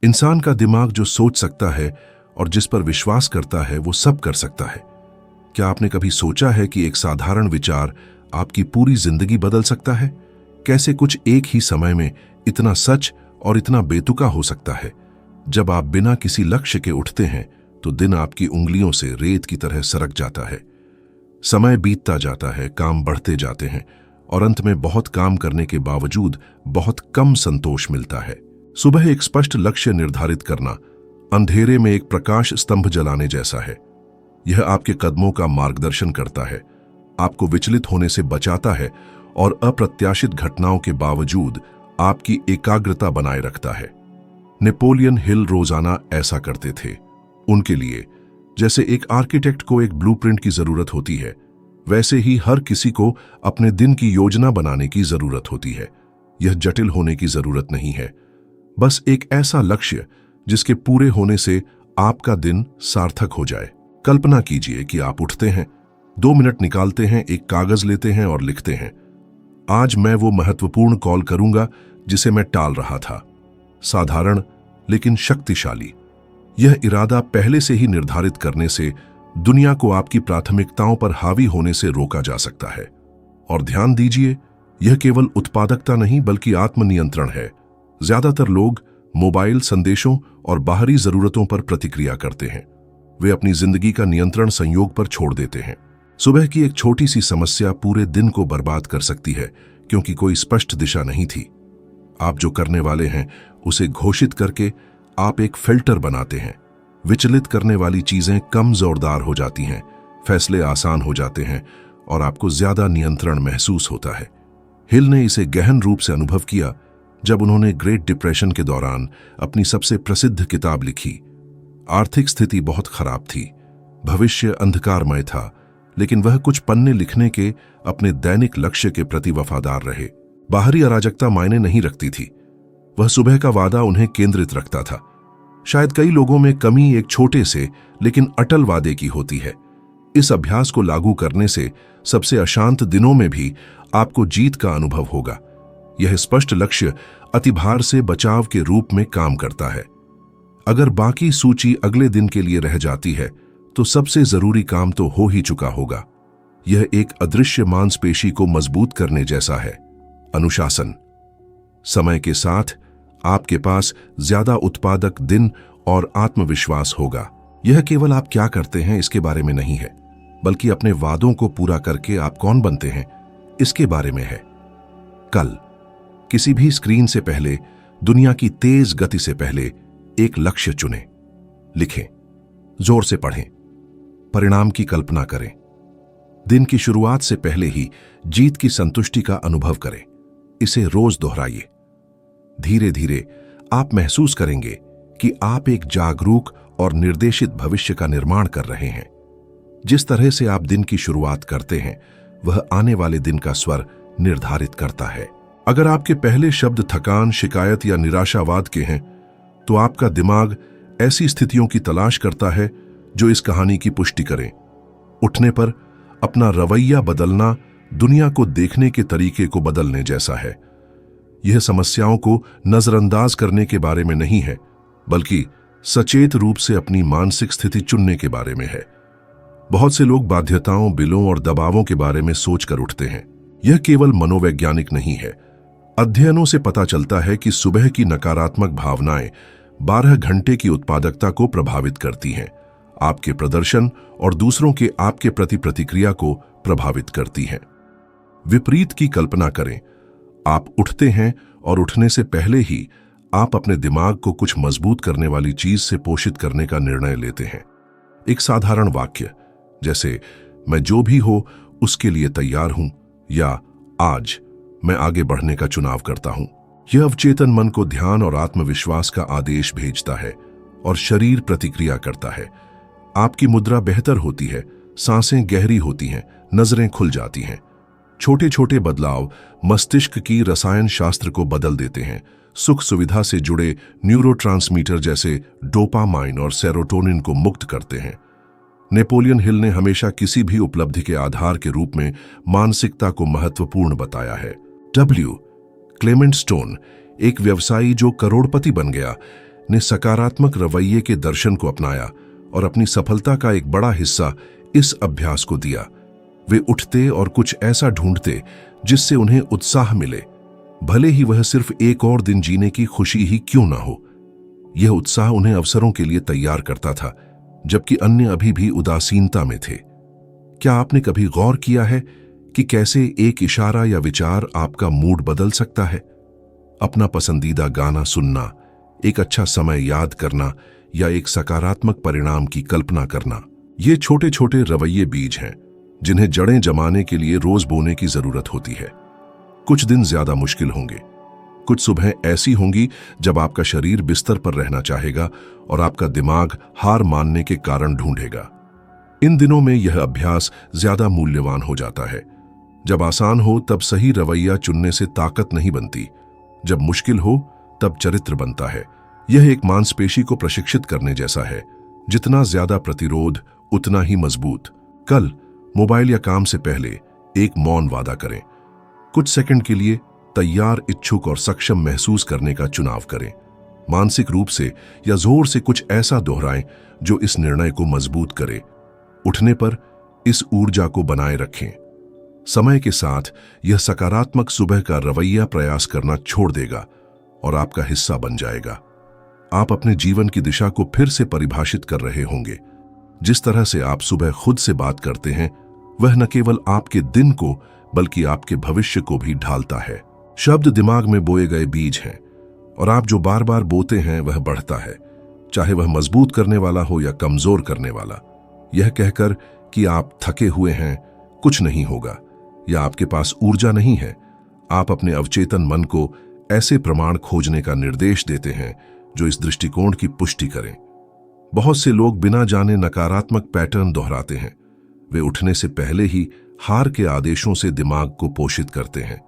इंसान का दिमाग जो सोच सकता है और जिस पर विश्वास करता है वो सब कर सकता है। क्या आपने कभी सोचा है कि एक साधारण विचार आपकी पूरी जिंदगी बदल सकता है? कैसे कुछ एक ही समय में इतना सच और इतना बेतुका हो सकता है? जब आप बिना किसी लक्ष्य के उठते हैं तो दिन आपकी उंगलियों से रेत की तरह सरक जाता है। समय बीतता जाता है, काम बढ़ते जाते हैं और अंत में बहुत काम करने के बावजूद बहुत कम संतोष मिलता है। सुबह एक स्पष्ट लक्ष्य निर्धारित करना अंधेरे में एक प्रकाश स्तंभ जलाने जैसा है। यह आपके कदमों का मार्गदर्शन करता है, आपको विचलित होने से बचाता है और अप्रत्याशित घटनाओं के बावजूद आपकी एकाग्रता बनाए रखता है। नेपोलियन हिल रोजाना ऐसा करते थे। उनके लिए जैसे एक आर्किटेक्ट को एक ब्लूप्रिंट की जरूरत होती है, वैसे ही हर किसी को अपने दिन की योजना बनाने की जरूरत होती है। यह जटिल होने की जरूरत नहीं है, बस एक ऐसा लक्ष्य जिसके पूरे होने से आपका दिन सार्थक हो जाए। कल्पना कीजिए कि आप उठते हैं, 2 मिनट निकालते हैं, एक कागज लेते हैं और लिखते हैं, आज मैं वो महत्वपूर्ण कॉल करूंगा जिसे मैं टाल रहा था। साधारण लेकिन शक्तिशाली। यह इरादा पहले से ही निर्धारित करने से दुनिया को आपकी प्राथमिकताओं पर हावी होने से रोका जा सकता है। और ध्यान दीजिए, यह केवल उत्पादकता नहीं बल्कि आत्मनियंत्रण है। ज्यादातर लोग मोबाइल संदेशों और बाहरी जरूरतों पर प्रतिक्रिया करते हैं। वे अपनी जिंदगी का नियंत्रण संयोग पर छोड़ देते हैं। सुबह की एक छोटी सी समस्या पूरे दिन को बर्बाद कर सकती है, क्योंकि कोई स्पष्ट दिशा नहीं थी। आप जो करने वाले हैं उसे घोषित करके आप एक फिल्टर बनाते हैं। विचलित करने वाली चीजें कम जोरदार हो जाती हैं, फैसले आसान हो जाते हैं और आपको ज्यादा नियंत्रण महसूस होता है। हिल ने इसे गहन रूप से अनुभव किया जब उन्होंने ग्रेट डिप्रेशन के दौरान अपनी सबसे प्रसिद्ध किताब लिखी। आर्थिक स्थिति बहुत खराब थी, भविष्य अंधकारमय था, लेकिन वह कुछ पन्ने लिखने के अपने दैनिक लक्ष्य के प्रति वफादार रहे। बाहरी अराजकता मायने नहीं रखती थी, वह सुबह का वादा उन्हें केंद्रित रखता था। शायद कई लोगों में कमी एक छोटे से लेकिन अटल वादे की होती है। इस अभ्यास को लागू करने से सबसे अशांत दिनों में भी आपको जीत का अनुभव होगा। यह स्पष्ट लक्ष्य अतिभार से बचाव के रूप में काम करता है। अगर बाकी सूची अगले दिन के लिए रह जाती है तो सबसे जरूरी काम तो हो ही चुका होगा। यह एक अदृश्य मांसपेशी को मजबूत करने जैसा है। अनुशासन। समय के साथ आपके पास ज्यादा उत्पादक दिन और आत्मविश्वास होगा। यह केवल आप क्या करते हैं इसके बारे में नहीं है, बल्कि अपने वादों को पूरा करके आप कौन बनते हैं इसके बारे में है। कल किसी भी स्क्रीन से पहले, दुनिया की तेज गति से पहले एक लक्ष्य चुनें, लिखें, जोर से पढ़ें, परिणाम की कल्पना करें। दिन की शुरुआत से पहले ही जीत की संतुष्टि का अनुभव करें। इसे रोज दोहराइए। धीरे धीरे आप महसूस करेंगे कि आप एक जागरूक और निर्देशित भविष्य का निर्माण कर रहे हैं। जिस तरह से आप दिन की शुरुआत करते हैं वह आने वाले दिन का स्वर निर्धारित करता है। अगर आपके पहले शब्द थकान, शिकायत या निराशावाद के हैं तो आपका दिमाग ऐसी स्थितियों की तलाश करता है जो इस कहानी की पुष्टि करें। उठने पर अपना रवैया बदलना दुनिया को देखने के तरीके को बदलने जैसा है। यह समस्याओं को नजरअंदाज करने के बारे में नहीं है, बल्कि सचेत रूप से अपनी मानसिक स्थिति चुनने के बारे में है। बहुत से लोग बाध्यताओं, बिलों और दबावों के बारे में सोचकर उठते हैं। यह केवल मनोवैज्ञानिक नहीं है। अध्ययनों से पता चलता है कि सुबह की नकारात्मक भावनाएं 12 घंटे की उत्पादकता को प्रभावित करती हैं, आपके प्रदर्शन और दूसरों के आपके प्रति प्रतिक्रिया को प्रभावित करती हैं। विपरीत की कल्पना करें। आप उठते हैं और उठने से पहले ही आप अपने दिमाग को कुछ मजबूत करने वाली चीज से पोषित करने का निर्णय लेते हैं। एक साधारण वाक्य जैसे मैं जो भी हो उसके लिए तैयार हूं या आज मैं आगे बढ़ने का चुनाव करता हूं। यह अवचेतन मन को ध्यान और आत्मविश्वास का आदेश भेजता है और शरीर प्रतिक्रिया करता है। आपकी मुद्रा बेहतर होती है, सांसें गहरी होती हैं, नजरें खुल जाती हैं। छोटे छोटे बदलाव मस्तिष्क की रसायन शास्त्र को बदल देते हैं। सुख सुविधा से जुड़े न्यूरोट्रांसमीटर जैसे डोपामाइन और सेरोटोनिन को मुक्त करते हैं। नेपोलियन हिल ने हमेशा किसी भी उपलब्धि के आधार के रूप में मानसिकता को महत्वपूर्ण बताया है। क्लेमेंट स्टोन, एक व्यवसायी जो करोड़पति बन गया, ने सकारात्मक रवैये के दर्शन को अपनाया और अपनी सफलता का एक बड़ा हिस्सा इस अभ्यास को दिया। वे उठते और कुछ ऐसा ढूंढते जिससे उन्हें उत्साह मिले, भले ही वह सिर्फ एक और दिन जीने की खुशी ही क्यों ना हो। यह उत्साह उन्हें अवसरों के लिए तैयार करता था, जबकि अन्य अभी भी उदासीनता में थे। क्या आपने कभी गौर किया है कि कैसे एक इशारा या विचार आपका मूड बदल सकता है? अपना पसंदीदा गाना सुनना, एक अच्छा समय याद करना या एक सकारात्मक परिणाम की कल्पना करना, ये छोटे छोटे रवैये बीज हैं जिन्हें जड़ें जमाने के लिए रोज बोने की जरूरत होती है। कुछ दिन ज्यादा मुश्किल होंगे, कुछ सुबह ऐसी होंगी जब आपका शरीर बिस्तर पर रहना चाहेगा और आपका दिमाग हार मानने के कारण ढूंढेगा। इन दिनों में यह अभ्यास ज्यादा मूल्यवान हो जाता है। जब आसान हो तब सही रवैया चुनने से ताकत नहीं बनती, जब मुश्किल हो तब चरित्र बनता है। यह एक मांसपेशी को प्रशिक्षित करने जैसा है, जितना ज्यादा प्रतिरोध उतना ही मजबूत। कल मोबाइल या काम से पहले एक मौन वादा करें। कुछ सेकंड के लिए तैयार, इच्छुक और सक्षम महसूस करने का चुनाव करें। मानसिक रूप से या जोर से कुछ ऐसा दोहराएं जो इस निर्णय को मजबूत करे। उठने पर इस ऊर्जा को बनाए रखें। समय के साथ यह सकारात्मक सुबह का रवैया प्रयास करना छोड़ देगा और आपका हिस्सा बन जाएगा। आप अपने जीवन की दिशा को फिर से परिभाषित कर रहे होंगे। जिस तरह से आप सुबह खुद से बात करते हैं, वह न केवल आपके दिन को बल्कि आपके भविष्य को भी ढालता है। शब्द दिमाग में बोए गए बीज हैं और आप जो बार बार बोते हैं वह बढ़ता है, चाहे वह मजबूत करने वाला हो या कमजोर करने वाला। यह कहकर कि आप थके हुए हैं, कुछ नहीं होगा, या आपके पास ऊर्जा नहीं है, आप अपने अवचेतन मन को ऐसे प्रमाण खोजने का निर्देश देते हैं जो इस दृष्टिकोण की पुष्टि करें। बहुत से लोग बिना जाने नकारात्मक पैटर्न दोहराते हैं। वे उठने से पहले ही हार के आदेशों से दिमाग को पोषित करते हैं।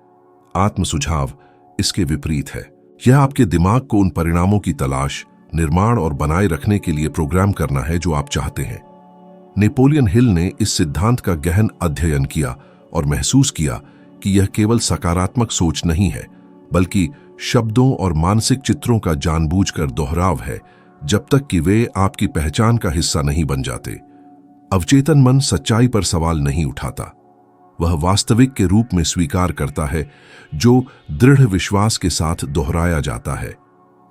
आत्म सुझाव इसके विपरीत है। यह आपके दिमाग को उन परिणामों की तलाश, निर्माण और बनाए रखने के लिए प्रोग्राम करना है जो आप चाहते हैं। नेपोलियन हिल ने इस सिद्धांत का गहन अध्ययन किया और महसूस किया कि यह केवल सकारात्मक सोच नहीं है, बल्कि शब्दों और मानसिक चित्रों का जानबूझकर दोहराव है, जब तक कि वे आपकी पहचान का हिस्सा नहीं बन जाते। अवचेतन मन सच्चाई पर सवाल नहीं उठाता, वह वास्तविक के रूप में स्वीकार करता है जो दृढ़ विश्वास के साथ दोहराया जाता है।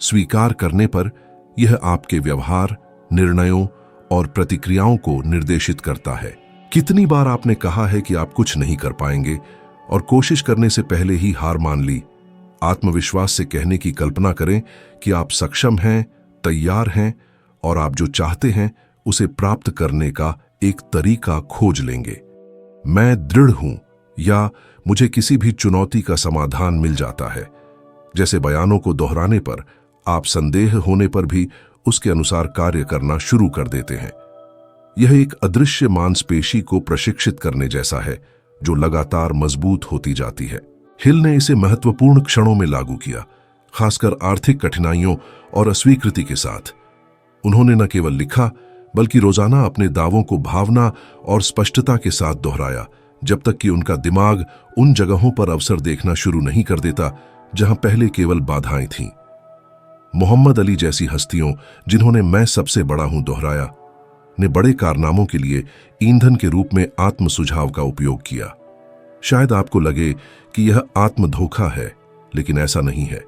स्वीकार करने पर यह आपके व्यवहार, निर्णयों और प्रतिक्रियाओं को निर्देशित करता है। कितनी बार आपने कहा है कि आप कुछ नहीं कर पाएंगे और कोशिश करने से पहले ही हार मान ली? आत्मविश्वास से कहने की कल्पना करें कि आप सक्षम हैं, तैयार हैं और आप जो चाहते हैं उसे प्राप्त करने का एक तरीका खोज लेंगे। मैं दृढ़ हूं या मुझे किसी भी चुनौती का समाधान मिल जाता है। जैसे बयानों को दोहराने पर आप संदेह होने पर भी उसके अनुसार कार्य करना शुरू कर देते हैं। यह एक अदृश्य मांसपेशी को प्रशिक्षित करने जैसा है जो लगातार मजबूत होती जाती है। हिल ने इसे महत्वपूर्ण क्षणों में लागू किया, खासकर आर्थिक कठिनाइयों और अस्वीकृति के साथ। उन्होंने न केवल लिखा बल्कि रोजाना अपने दावों को भावना और स्पष्टता के साथ दोहराया, जब तक कि उनका दिमाग उन जगहों पर अवसर देखना शुरू नहीं कर देता जहां पहले केवल बाधाएं थीं। मोहम्मद अली जैसी हस्तियों, जिन्होंने मैं सबसे बड़ा हूं दोहराया, ने बड़े कारनामों के लिए ईंधन के रूप में आत्म सुझाव का उपयोग किया। शायद आपको लगे कि यह आत्म धोखा है, लेकिन ऐसा नहीं है।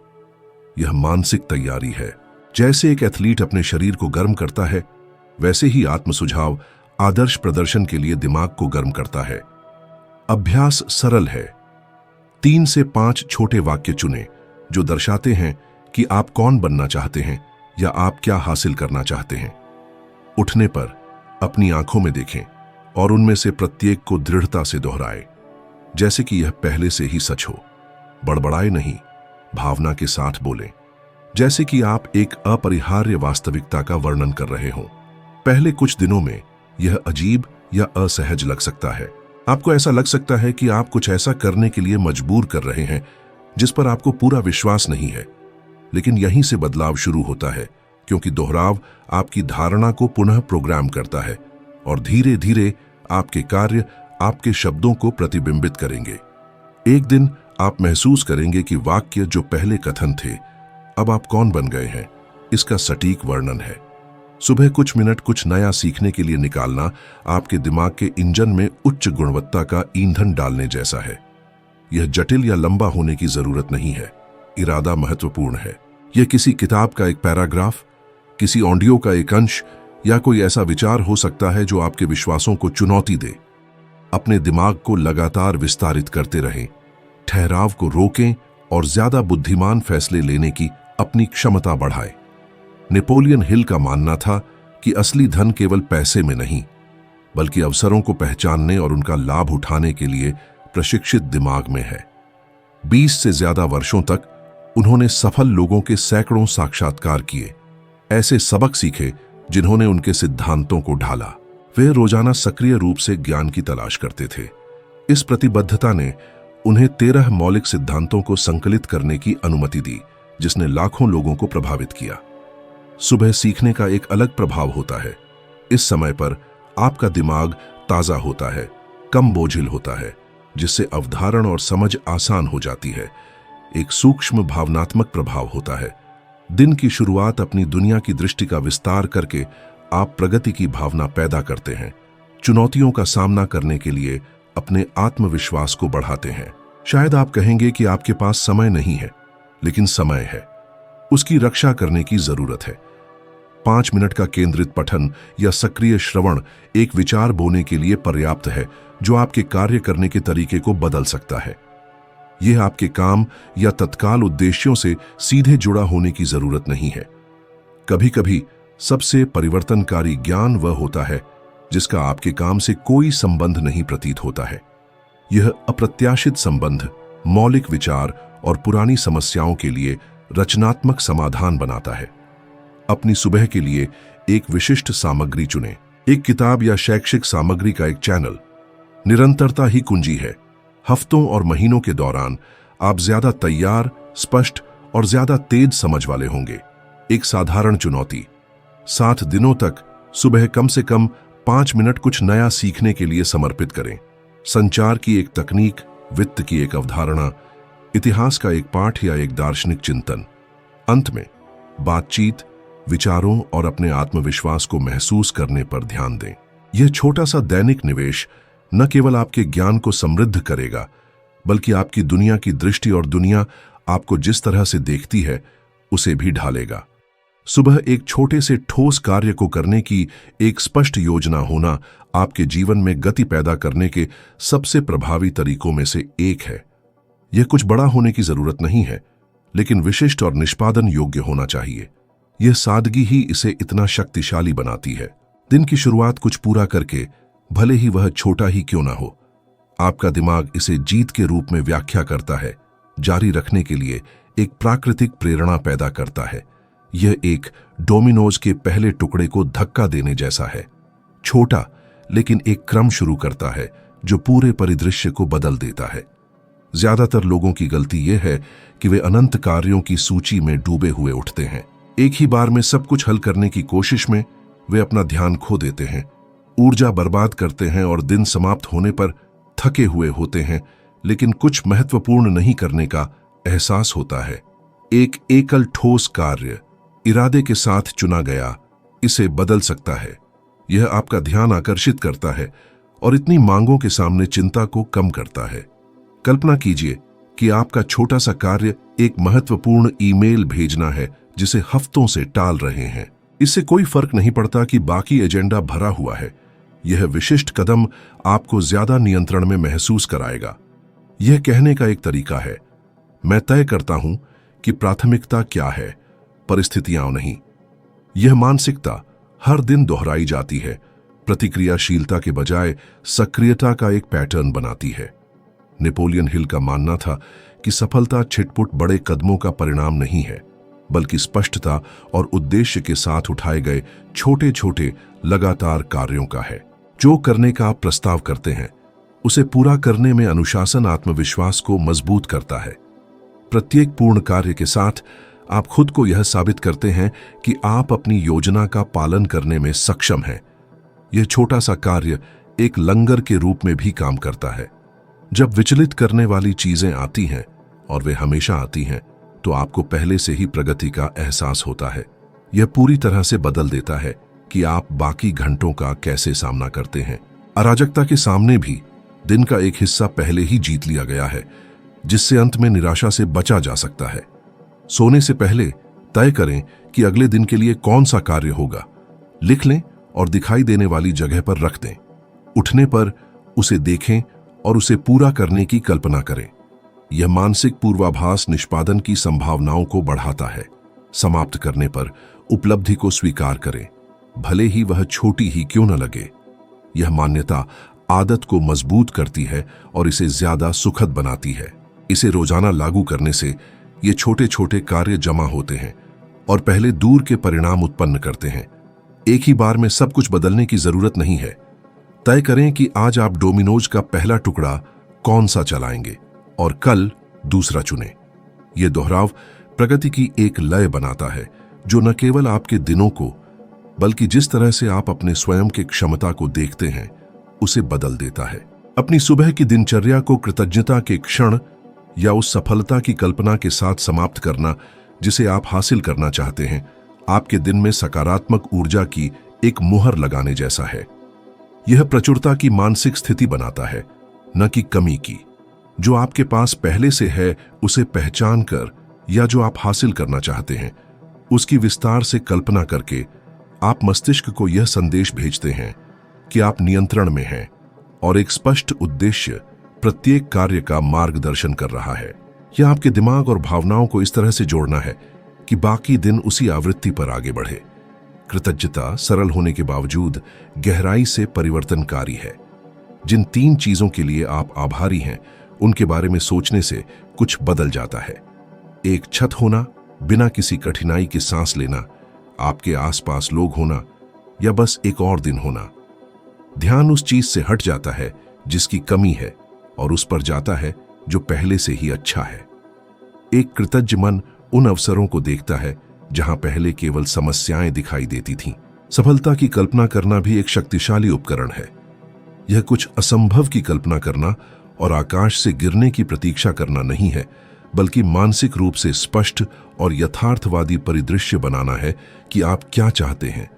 यह मानसिक तैयारी है। जैसे एक एथलीट अपने शरीर को गर्म करता है, वैसे ही आत्म सुझाव आदर्श प्रदर्शन के लिए दिमाग को गर्म करता है। अभ्यास सरल है। 3 से 5 छोटे वाक्य चुनें जो दर्शाते हैं कि आप कौन बनना चाहते हैं या आप क्या हासिल करना चाहते हैं। उठने पर अपनी आंखों में देखें और उनमें से प्रत्येक को दृढ़ता से दोहराएं, जैसे कि यह पहले से ही सच हो। बड़बड़ाए नहीं, भावना के साथ बोलें, जैसे कि आप एक अपरिहार्य वास्तविकता का वर्णन कर रहे हों। पहले कुछ दिनों में यह अजीब या असहज लग सकता है। आपको ऐसा लग सकता है कि आप कुछ ऐसा करने के लिए मजबूर कर रहे हैं जिस पर आपको पूरा विश्वास नहीं है। लेकिन यहीं से बदलाव शुरू होता है, क्योंकि दोहराव आपकी धारणा को पुनः प्रोग्राम करता है और धीरे धीरे आपके कार्य आपके शब्दों को प्रतिबिंबित करेंगे। एक दिन आप महसूस करेंगे कि वाक्य जो पहले कथन थे, अब आप कौन बन गए हैं। इसका सटीक वर्णन है। सुबह कुछ मिनट कुछ नया सीखने के लिए निकालना आपके दिमाग के इंजन में उच्च गुणवत्ता का ईंधन डालने जैसा है। यह जटिल या लंबा होने की जरूरत नहीं है, इरादा महत्वपूर्ण है। यह किसी किताब का एक पैराग्राफ, किसी ऑडियो का एक अंश या कोई ऐसा विचार हो सकता है जो आपके विश्वासों को चुनौती दे। अपने दिमाग को लगातार विस्तारित करते रहें, ठहराव को रोकें और ज्यादा बुद्धिमान फैसले लेने की अपनी क्षमता बढ़ाएं। नेपोलियन हिल का मानना था कि असली धन केवल पैसे में नहीं, बल्कि अवसरों को पहचानने और उनका लाभ उठाने के लिए प्रशिक्षित दिमाग में है। 20 से ज्यादा वर्षों तक उन्होंने सफल लोगों के सैकड़ों साक्षात्कार किए, ऐसे सबक सीखे जिन्होंने उनके सिद्धांतों को ढाला। वे रोजाना सक्रिय रूप से ज्ञान की तलाश करते थे। इस प्रतिबद्धता ने उन्हें 13 मौलिक सिद्धांतों को संकलित करने की अनुमति दी, जिसने लाखों लोगों को प्रभावित किया। सुबह सीखने का एक अलग प्रभाव होता है। इस समय पर आपका दिमाग ताजा होता है, कम बोझिल होता है, जिससे अवधारण और समझ आसान हो जाती है। एक सूक्ष्म भावनात्मक प्रभाव होता है। दिन की शुरुआत अपनी दुनिया की दृष्टि का विस्तार करके आप प्रगति की भावना पैदा करते हैं। चुनौतियों का सामना करने के लिए अपने आत्मविश्वास को बढ़ाते हैं। शायद आप कहेंगे कि आपके पास समय नहीं है, लेकिन समय है। उसकी रक्षा करने की जरूरत है। 5 मिनट का केंद्रित पठन या सक्रिय श्रवण एक विचार बोने के लिए पर्याप्त है, जो आपके कार्य करने के तरीके को बदल सकता है। यह आपके काम या तत्काल उद्देश्यों से सीधे जुड़ा होने की जरूरत नहीं है। कभी कभी सबसे परिवर्तनकारी ज्ञान वह होता है जिसका आपके काम से कोई संबंध नहीं प्रतीत होता है। यह अप्रत्याशित संबंध मौलिक विचार और पुरानी समस्याओं के लिए रचनात्मक समाधान बनाता है। अपनी सुबह के लिए एक विशिष्ट सामग्री चुनें। एक किताब या शैक्षिक सामग्री का एक चैनल। निरंतरता ही कुंजी है। हफ्तों और महीनों के दौरान आप ज्यादा तैयार, स्पष्ट और ज्यादा तेज समझ वाले होंगे। एक साधारण चुनौती। 7 दिनों तक सुबह कम से कम 5 मिनट कुछ नया सीखने के लिए समर्पित करें। संचार की एक तकनीक, वित्त की एक अवधारणा, इतिहास का एक पाठ या एक दार्शनिक चिंतन। अंत में बातचीत, विचारों और अपने आत्मविश्वास को महसूस करने पर ध्यान दें। यह छोटा सा दैनिक निवेश न केवल आपके ज्ञान को समृद्ध करेगा, बल्कि आपकी दुनिया की दृष्टि और दुनिया आपको जिस तरह से देखती है उसे भी ढालेगा। सुबह एक छोटे से ठोस कार्य को करने की एक स्पष्ट योजना होना आपके जीवन में गति पैदा करने के सबसे प्रभावी तरीकों में से एक है। यह कुछ बड़ा होने की जरूरत नहीं है, लेकिन विशिष्ट और निष्पादन योग्य होना चाहिए। यह सादगी ही इसे इतना शक्तिशाली बनाती है। दिन की शुरुआत कुछ पूरा करके, भले ही वह छोटा ही क्यों ना हो, आपका दिमाग इसे जीत के रूप में व्याख्या करता है, जारी रखने के लिए एक प्राकृतिक प्रेरणा पैदा करता है। यह एक डोमिनोज के पहले टुकड़े को धक्का देने जैसा है। छोटा, लेकिन एक क्रम शुरू करता है जो पूरे परिदृश्य को बदल देता है। ज्यादातर लोगों की गलती यह है कि वे अनंत कार्यों की सूची में डूबे हुए उठते हैं। एक ही बार में सब कुछ हल करने की कोशिश में वे अपना ध्यान खो देते हैं, ऊर्जा बर्बाद करते हैं और दिन समाप्त होने पर थके हुए होते हैं, लेकिन कुछ महत्वपूर्ण नहीं करने का एहसास होता है। एक एकल ठोस कार्य इरादे के साथ चुना गया इसे बदल सकता है। यह आपका ध्यान आकर्षित करता है और इतनी मांगों के सामने चिंता को कम करता है। कल्पना कीजिए कि आपका छोटा सा कार्य एक महत्वपूर्ण ईमेल भेजना है जिसे हफ्तों से टाल रहे हैं। इससे कोई फर्क नहीं पड़ता कि बाकी एजेंडा भरा हुआ है। यह विशिष्ट कदम आपको ज्यादा नियंत्रण में महसूस कराएगा। यह कहने का एक तरीका है, मैं तय करता हूं कि प्राथमिकता क्या है, परिस्थितियां नहीं। यह मानसिकता हर दिन दोहराई जाती है, प्रतिक्रियाशीलता के बजाय सक्रियता का एक पैटर्न बनाती है। नेपोलियन हिल का मानना था कि सफलता छिटपुट बड़े कदमों का परिणाम नहीं है, बल्कि स्पष्टता और उद्देश्य के साथ उठाए गए छोटे छोटे लगातार कार्यों का है। जो करने का आप प्रस्ताव करते हैं उसे पूरा करने में अनुशासन आत्मविश्वास को मजबूत करता है। प्रत्येक पूर्ण कार्य के साथ आप खुद को यह साबित करते हैं कि आप अपनी योजना का पालन करने में सक्षम हैं। यह छोटा सा कार्य एक लंगर के रूप में भी काम करता है। जब विचलित करने वाली चीजें आती हैं, और वे हमेशा आती हैं, तो आपको पहले से ही प्रगति का एहसास होता है। यह पूरी तरह से बदल देता है कि आप बाकी घंटों का कैसे सामना करते हैं। अराजकता के सामने भी दिन का एक हिस्सा पहले ही जीत लिया गया है, जिससे अंत में निराशा से बचा जा सकता है। सोने से पहले तय करें कि अगले दिन के लिए कौन सा कार्य होगा। लिख लें और दिखाई देने वाली जगह पर रख दें। उठने पर उसे देखें और उसे पूरा करने की कल्पना करें। यह मानसिक पूर्वाभास निष्पादन की संभावनाओं को बढ़ाता है। समाप्त करने पर उपलब्धि को स्वीकार करें, भले ही वह छोटी ही क्यों न लगे। यह मान्यता आदत को मजबूत करती है और इसे ज्यादा सुखद बनाती है। इसे रोजाना लागू करने से ये छोटे छोटे कार्य जमा होते हैं और पहले दूर के परिणाम उत्पन्न करते हैं। एक ही बार में सब कुछ बदलने की जरूरत नहीं है। तय करें कि आज आप डोमिनोज का पहला टुकड़ा कौन सा चलाएंगे और कल दूसरा चुनें। यह दोहराव प्रगति की एक लय बनाता है, जो न केवल आपके दिनों को बल्कि जिस तरह से आप अपने स्वयं की क्षमता को देखते हैं उसे बदल देता है। अपनी सुबह की दिनचर्या को कृतज्ञता के क्षण या उस सफलता की कल्पना के साथ समाप्त करना जिसे आप हासिल करना चाहते हैं, आपके दिन में सकारात्मक ऊर्जा की एक मुहर लगाने जैसा है। यह प्रचुरता की मानसिक स्थिति बनाता है, न कि कमी की। जो आपके पास पहले से है उसे पहचान कर या जो आप हासिल करना चाहते हैं उसकी विस्तार से कल्पना करके आप मस्तिष्क को यह संदेश भेजते हैं कि आप नियंत्रण में हैं और एक स्पष्ट उद्देश्य प्रत्येक कार्य का मार्गदर्शन कर रहा है। यह आपके दिमाग और भावनाओं को इस तरह से जोड़ना है कि बाकी दिन उसी आवृत्ति पर आगे बढ़े। कृतज्ञता सरल होने के बावजूद गहराई से परिवर्तनकारी है। जिन 3 चीजों के लिए आप आभारी हैं उनके बारे में सोचने से कुछ बदल जाता है। एक छत होना, बिना किसी कठिनाई के सांस लेना, आपके आसपास लोग होना या बस एक और दिन होना। ध्यान उस चीज से हट जाता है जिसकी कमी है और उस पर जाता है जो पहले से ही अच्छा है। एक कृतज्ञ मन उन अवसरों को देखता है जहां पहले केवल समस्याएं दिखाई देती थीं। सफलता की कल्पना करना भी एक शक्तिशाली उपकरण है। यह कुछ असंभव की कल्पना करना और आकाश से गिरने की प्रतीक्षा करना नहीं है, बल्कि मानसिक रूप से स्पष्ट और यथार्थवादी परिदृश्य बनाना है कि आप क्या चाहते हैं।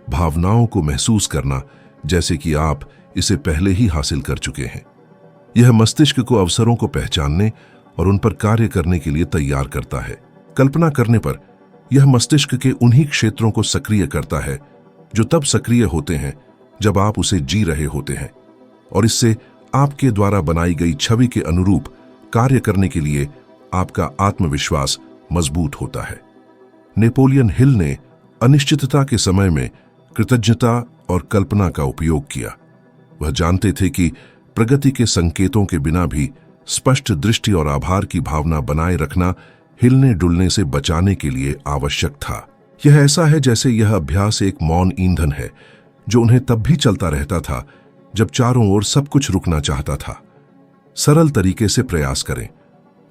भावनाओं को महसूस करना जैसे कि आप इसे पहले ही हासिल कर चुके हैं। यह मस्तिष्क को अवसरों को पहचानने और उन पर कार्य करने के लिए तैयार करता है। कल्पना करने पर यह मस्तिष्क के उन्हीं क्षेत्रों को सक्रिय करता है जो तब सक्रिय होते हैं जब आप उसे जी रहे होते हैं, और इससे आपके द्वारा बनाई गई छवि के अनुरूप कार्य करने के लिए आपका आत्मविश्वास मजबूत होता है। नेपोलियन हिल ने अनिश्चितता के समय में कृतज्ञता और कल्पना का उपयोग किया। वह जानते थे कि प्रगति के संकेतों के बिना भी स्पष्ट दृष्टि और आभार की भावना बनाए रखना हिलने डुलने से बचाने के लिए आवश्यक था। यह ऐसा है जैसे यह अभ्यास एक मौन ईंधन है जो उन्हें तब भी चलता रहता था जब चारों ओर सब कुछ रुकना चाहता था। सरल तरीके से प्रयास करें।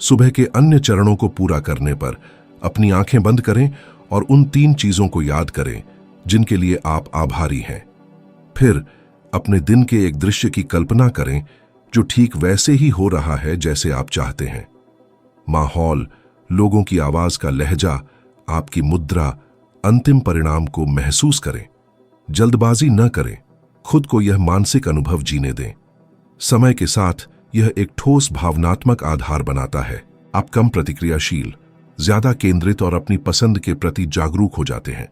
सुबह के अन्य चरणों को पूरा करने पर अपनी आंखें बंद करें और उन 3 चीजों को याद करें जिनके लिए आप आभारी हैं। फिर अपने दिन के एक दृश्य की कल्पना करें जो ठीक वैसे ही हो रहा है जैसे आप चाहते हैं। माहौल, लोगों की आवाज का लहजा, आपकी मुद्रा, अंतिम परिणाम को महसूस करें। जल्दबाजी न करें, खुद को यह मानसिक अनुभव जीने दें। समय के साथ यह एक ठोस भावनात्मक आधार बनाता है। आप कम प्रतिक्रियाशील, ज्यादा केंद्रित और अपनी पसंद के प्रति जागरूक हो जाते हैं।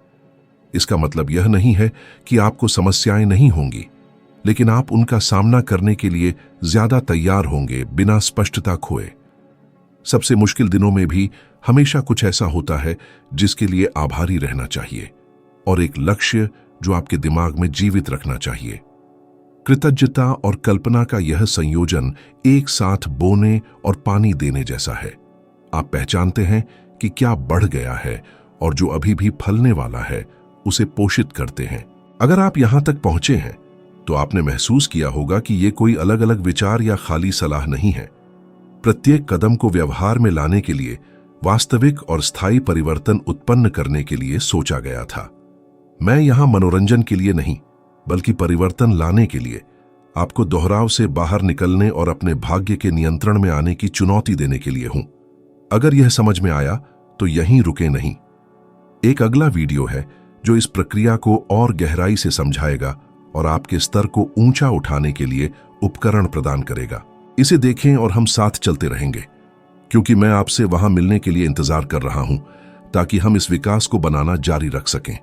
इसका मतलब यह नहीं है कि आपको समस्याएं नहीं होंगी, लेकिन आप उनका सामना करने के लिए ज्यादा तैयार होंगे बिना स्पष्टता खोए। सबसे मुश्किल दिनों में भी हमेशा कुछ ऐसा होता है जिसके लिए आभारी रहना चाहिए और एक लक्ष्य जो आपके दिमाग में जीवित रखना चाहिए। कृतज्ञता और कल्पना का यह संयोजन एक साथ बोने और पानी देने जैसा है। आप पहचानते हैं कि क्या बढ़ गया है और जो अभी भी फलने वाला है उसे पोषित करते हैं। अगर आप यहां तक पहुंचे हैं तो आपने महसूस किया होगा कि ये कोई अलग अलग विचार या खाली सलाह नहीं है। प्रत्येक कदम को व्यवहार में लाने के लिए, वास्तविक और स्थायी परिवर्तन उत्पन्न करने के लिए सोचा गया था। मैं यहां मनोरंजन के लिए नहीं, बल्कि परिवर्तन लाने के लिए, आपको दोहराव से बाहर निकलने और अपने भाग्य के नियंत्रण में आने की चुनौती देने के लिए हूं। अगर यह समझ में आया तो यहीं रुके नहीं। एक अगला वीडियो है जो इस प्रक्रिया को और गहराई से समझाएगा और आपके स्तर को ऊंचा उठाने के लिए उपकरण प्रदान करेगा। इसे देखें और हम साथ चलते रहेंगे, क्योंकि मैं आपसे वहां मिलने के लिए इंतजार कर रहा हूं ताकि हम इस विकास को बनाना जारी रख सकें।